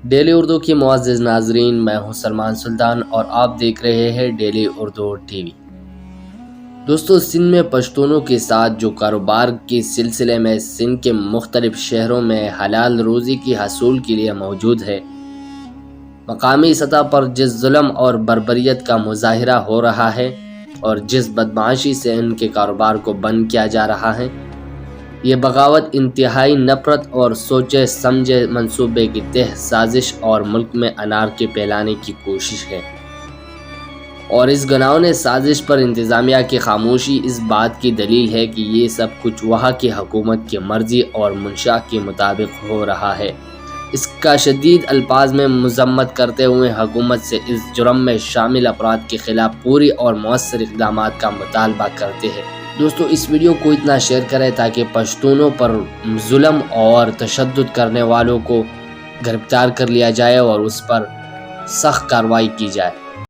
Daily Urdu کی معزز ناظرین، میں ہوں سلمان سلطان اور آپ دیکھ رہے ہیں ڈیلی اردو ٹی وی۔ دوستو، سندھ میں پشتونوں کے ساتھ جو کاروبار کے سلسلے میں سندھ کے مختلف شہروں میں حلال روزی کی حصول کے لیے موجود ہے، مقامی سطح پر جس ظلم اور بربریت کا مظاہرہ ہو رہا ہے اور جس بدمعاشی سے ان کے کاروبار کو بند کیا جا رہا ہے، یہ بغاوت انتہائی نفرت اور سوچے سمجھے منصوبے کی تہ سازش اور ملک میں انارکی پھیلانے کی کوشش ہے۔ اور اس گناؤنے سازش پر انتظامیہ کی خاموشی اس بات کی دلیل ہے کہ یہ سب کچھ وہاں کی حکومت کی مرضی اور منشا کے مطابق ہو رہا ہے۔ اس کا شدید الفاظ میں مذمت کرتے ہوئے حکومت سے اس جرم میں شامل افراد کے خلاف پوری اور مؤثر اقدامات کا مطالبہ کرتے ہیں۔ دوستو، اس ویڈیو کو اتنا شیئر کریں تاکہ پشتونوں پر ظلم اور تشدد کرنے والوں کو گرفتار کر لیا جائے اور اس پر سخت کارروائی کی جائے۔